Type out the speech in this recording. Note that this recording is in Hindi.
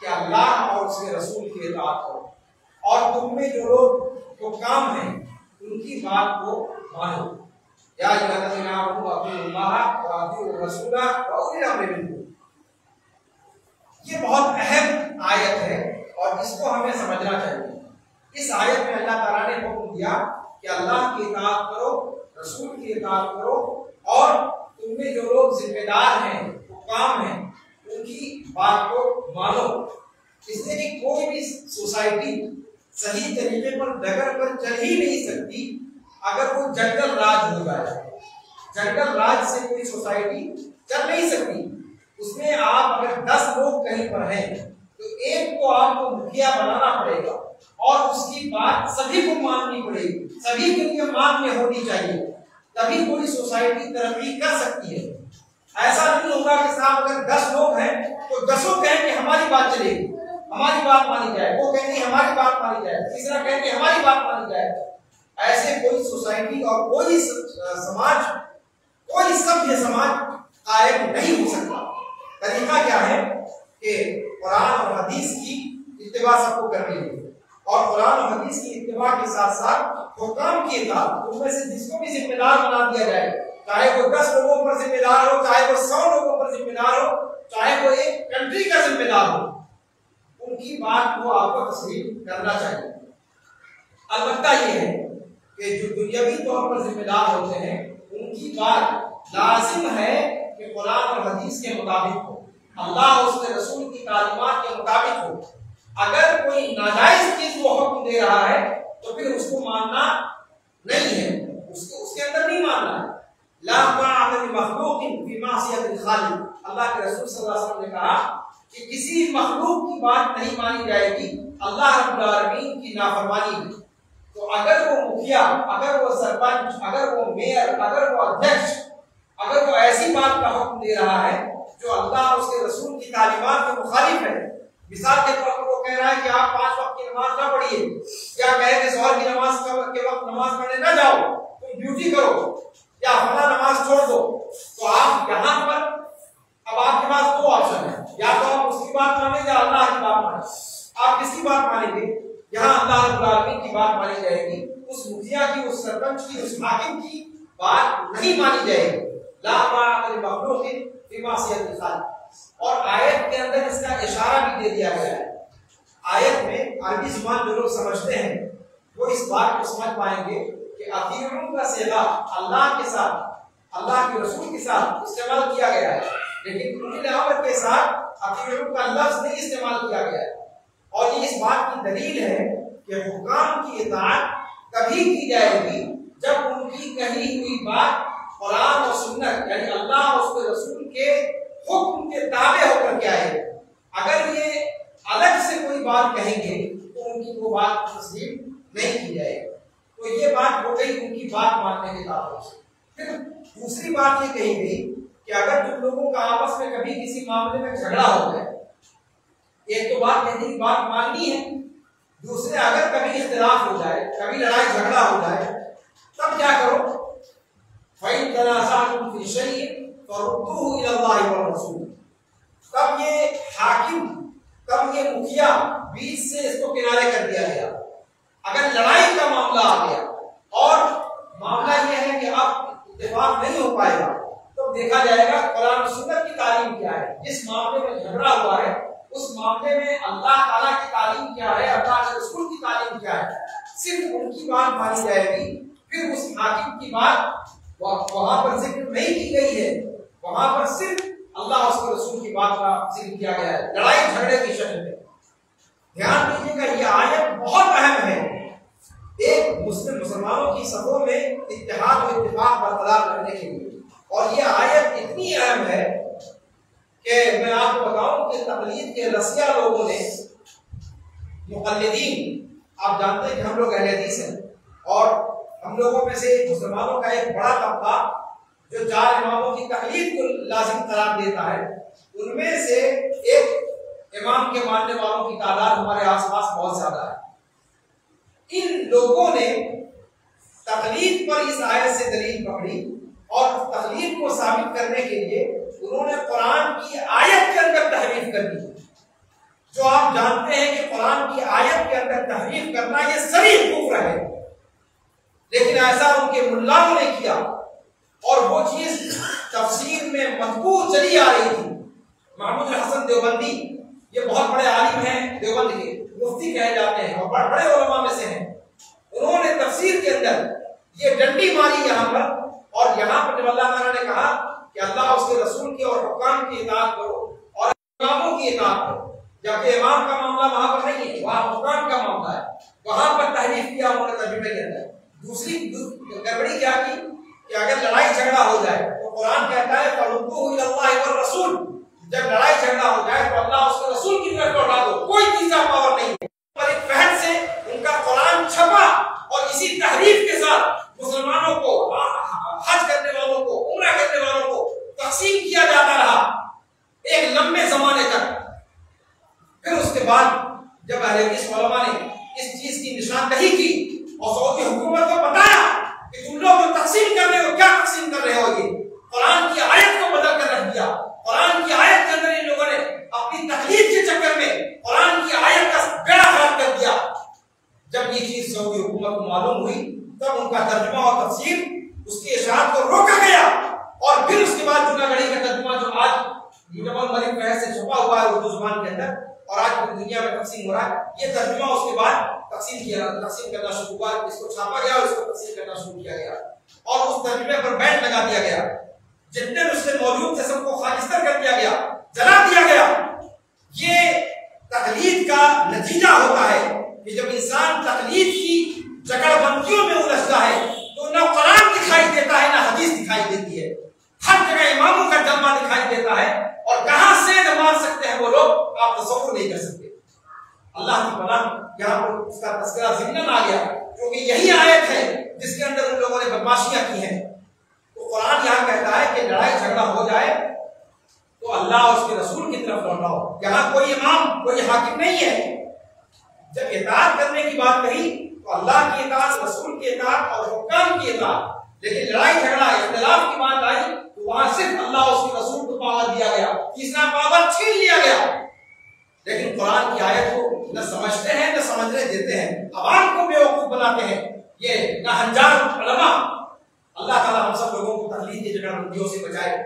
कि अल्लाह और उसके रसूल की इताअत करो, और तुम में जो लोग हुक्काम हैं उनकी बात को मानो। या अय्युहल्लज़ीना आमनू अतीउल्लाह व अतीउर रसूला व उलिल अम्रि मिनकुम। ये बहुत अहम आयत है और इसको हमें समझना चाहिए। इस आयत में अल्लाह ताला ने हुक्म दिया कि अल्लाह की इताअत करो, रसूल की इताअत करो, और तुमने जो लोग जिम्मेदार हैं, हुक्काम हैं, उनकी बात को मानो। इसलिए कि कोई भी सोसाइटी सही तरीके पर डगर पर चल ही नहीं सकती अगर वो जंगल राज हो जाए। जंगल राज से कोई सोसाइटी चल नहीं सकती। उसमें आप अगर 10 लोग कहीं पर हैं तो एक को आपको मुखिया बनाना पड़ेगा और उसकी बात सभी को माननी पड़ेगी, सभी के लिए मान्य होनी चाहिए, तभी कोई सोसाइटी तरक्की कर सकती है। ऐसा नहीं होगा कि साहब अगर 10 लोग हैं तो 10 कहें कि हमारी बात चलेगी, हमारी बात मानी जाए, वो कहेंगे हमारी बात मानी जाए, तीसरा कहेंगे हमारी बात मानी जाए। ऐसे कोई सोसाइटी और कोई समाज, कोई सभ्य समाज कायम नहीं हो सकता। तरीका क्या है कि कुरान और हदीस की इत्तिबा सबको करनी है, और कुरान और हदीस की इत्तिबा के साथ साथ हुक्म की इताअत। उनमें से जिसको भी जिम्मेदार बना दिया जाए, चाहे वो 10 लोगों पर जिम्मेदार हो, चाहे वो 100 लोगों पर जिम्मेदार हो, चाहे वो एक कंट्री का जिम्मेदार हो, उनकी बात को आपको तस्लीम करना चाहिए। अलबत्ता ये है कि जो दुनियावी तौर पर जिम्मेदार होते हैं उनकी बात लाजिम है कि कुरान और हदीस के मुताबिक हो, अल्लाह और उसके रसूल की तालीमात के मुताबिक हो। अगर कोई नाजायज चीज को हुक्म दे रहा है तो फिर उसको मानना नहीं है, उसके अंदर नहीं मानना है। ला ताअता लिमखलूकिन फी मासियतिल खालिक। अल्लाह के रसूल सल्लल्लाहु अलैहि वसल्लम ने कहा कि किसी मखलूक की बात नहीं मानी जाएगी अल्लाह रब्बुल आलमीन की नाफरमानी में। तो अगर वो मुखिया, अगर वो सरपंच, अगर वो मेयर, अगर वो अध्यक्ष, अगर वो ऐसी बात का हुक्म दे रहा है जो अल्लाह और उसके रसूल की तालीमात के मुखालिफ है, मिसाल के तौर पर वो कह रहा है कि आप 5 वक्त की नमाज ना पढ़िए, या कहे कि ज़ोहर की नमाज के वक्त नमाज पढ़ने ना जाओ, तुम ड्यूटी करो, या फला नमाज छोड़ दो, तो आप यहाँ पर अब आपके पास 2 ऑप्शन है, या तो आप उसकी बात माने या अल्लाह की बात माने। आप किसकी बात मानेंगे? यहाँ अल्लाह रब्बुल आलमीन की बात मानी जाएगी, उस मुखिया की, उस सरपंच की, उस हाकिम की बात नहीं मानी जाएगी। ला ताअता लिमखलूकिन फी मासियतिल खालिक। और आयत के अंदर इसका इशारा भी दे दिया गया है। आयत में अरबी जुबान जो लोग समझते हैं वो इस बात को समझ पाएंगे कि अतीउन का सेगा अल्लाह के साथ, अल्लाह के रसूल के साथ इस्तेमाल किया गया है, लेकिन उलिल अम्र के साथ अतीउन का लफ्ज नहीं इस्तेमाल किया गया है। और ये इस बात की दलील है कि हुक्म की इताअत तभी की जाएगी जब उनकी कही हुई बात कुरान और सुन्नत यानी अल्लाह और उसके रसूल के हुक्म के ताबे होकर के आए। अगर ये अलग से कोई बात कहेंगे तो उनकी वो बात तस्लीम नहीं की जाएगी। तो ये बात हो गई उनकी बात मानने के ताबे से। फिर दूसरी बात ये कही गई कि अगर तुम लोगों का आपस में कभी किसी मामले में झगड़ा हो जाए, एक तो बात कहने की बात माननी है, दूसरे अगर कभी इख्तिलाफ हो जाए, कभी लड़ाई झगड़ा हो जाए, तब क्या करो? फ़इन तनाज़अतुम फ़ी शैइन फरुद्दूहु इलल्लाहि व रसूल। तब ये हाकिम, तब ये मुखिया बीच से इसको किनारे कर दिया गया। अगर लड़ाई का मामला आ गया और मामला ये है कि अब इत्तेफाक नहीं हो पाएगा, तो देखा जाएगा कुरान और सुन्नत की तालीम क्या है। जिस मामले में झगड़ा हुआ है उस मामले में अल्लाह ताला की तालीम क्या है, अल्लाह के रसूल की तालीम क्या है, सिर्फ उनकी बात मानी जाएगी। फिर उस हाकिम की बात वहां पर जिक्र नहीं की गई है, वहां पर सिर्फ अल्लाह और उसके रसूल की बात का जिक्र किया गया है लड़ाई झगड़े की शक्ल में। ध्यान दीजिएगा, यह आयत बहुत अहम है एक मुसलमानों की सफों में इत्तेहाद और इत्तेफाक बरकरार रखने के लिए। और यह आयत इतनी अहम है कि मैं आपको बताऊं कि तकलीद के रसिया लोगों ने, मुक़ल्लिदीन, आप जानते हैं कि हम लोग अहले हदीस हैं और हम लोगों में से मुसलमानों का एक बड़ा तबका जो 4 इमामों की तकलीद को लाजिम करार देता है, उनमें से एक इमाम के मानने वालों की तादाद हमारे आसपास बहुत ज्यादा है। इन लोगों ने तकलीद पर इस आयत से दलील पकड़ी और तकलीद को साबित करने के लिए उन्होंने कुरान की आयत के अंदर तहरीफ कर दी। जो आप जानते हैं कि कुरान की आयत के अंदर तहरीफ करना ये सरीह कुफ्र है, लेकिन ऐसा उनके मुल्लाओं ने किया और वो चीज तफसीर में मजबूत चली आ रही थी। महमूद हसन देवबंदी, ये बहुत बड़े आलिम हैं, देवबंद के मुफ्ती कहे जाते हैं और बड़े उलमा में से हैं। उन्होंने तफसीर के अंदर ये डंडी मारी यहाँ पर, और यहाँ पर जब अल्लाह ताला ने कहा कि अल्लाह उसके रसूल की और हुक्काम की इताअत करो और इमामों की इताअत करो, जबकि इमाम का मामला वहां पर नहीं है, वहां हुक्काम का मामला है, वहां पर तहरीफ किया उन्होंने तर्जुमे के अंदर। दूसरी गड़बड़ी क्या की कि अगर लड़ाई झगड़ा हो जाए तो कुरान कहता है फरुद्दूहु इलल्लाहि वर रसूल, जब लड़ाई झगड़ा हो जाए तो अल्लाह उसके रसूल की तरफ लौटा दो, कोई तीसरा पावर नहीं है। पर एक पहल से उनका कुरान छपा और इसी तहरीफ के साथ मुसलमानों को, हज करने वालों को, उम्रा करने वालों को तकसीम किया जाता रहा एक लंबे जमाने तक। फिर उसके बाद जब अहले हदीस उलमा ने इस चीज की निशानदही की और सऊदी हुकूमत को बताया कि तुम लोग जो तकसीम कर रहे हो, क्या तकसीम कर रहे हो, ये कुरान की आयत को बदल कर रख दिया। कुरान की आयत के अंदर इन लोगों ने अपनी तकलीफ के चक्कर में कुरान की आयत का बेड़ा खराब कर दिया। जब ये चीज सऊदी हुकूमत को मालूम हुई तब उनका तर्जुमा और तफसीर, उसके इशाअत को रोका गया और फिर उसके बाद जूनागढ़ी का तर्जुमा जो आज मुजम्मल मलिक फहद से छुपा हुआ है उर्दू जुबान के अंदर और आज पूरी दुनिया में तकसीम हो रहा है, ये तर्जुमा उसके बाद तकसीम करना शुरू हुआ, इसको छापा गया और इसको तकसीम करना शुरू किया गया और उस तर्जुमे पर बैन लगा दिया गया। जितने उससे मौजूद थे सबको खारिस्तर कर दिया गया, जला दिया गया। ये तकलीद का नतीजा होता है कि जब इंसान तकलीद की जकड़बंदियों में उलझता है तो न कुरान दिखाई देता है, न हदीस दिखाई देती है, हर जगह इमामों का जलवा दिखाई देता है और कहां से मार सकते हैं वो लोग आप तसव्वुर नहीं कर सकते। अल्लाह की पनाह, यहाँ पर उसका तस्करा ज़िम्नन आ गया क्योंकि यही आयत है जिसके अंदर उन लोगों ने बदमाशियां की हैं। तो कुरान यहाँ कहता है कि लड़ाई झगड़ा हो जाए तो अल्लाह और उसके रसूल की तरफ लौटाओ। यहाँ कोई इमाम, कोई हाकिम नहीं है। जब इताअत करने की बात कही तो अल्लाह की इताअत, रसूल की इताअत और हुक्काम की इताअत, लेकिन लड़ाई झगड़ा इख्तिलाफ की बात आई तो वहां सिर्फ अल्लाह और उसके रसूल को पावर दिया गया, तीसरा पावर छीन लिया गया। लेकिन कुरान की आयत को न समझते हैं, न समझने देते हैं, अवाम को बेवकूफ बनाते हैं। ये नाहंजार उलमा। अल्लाह ताला हम सब लोगों को तकलीफ की जगड़बंदियों से बचाए।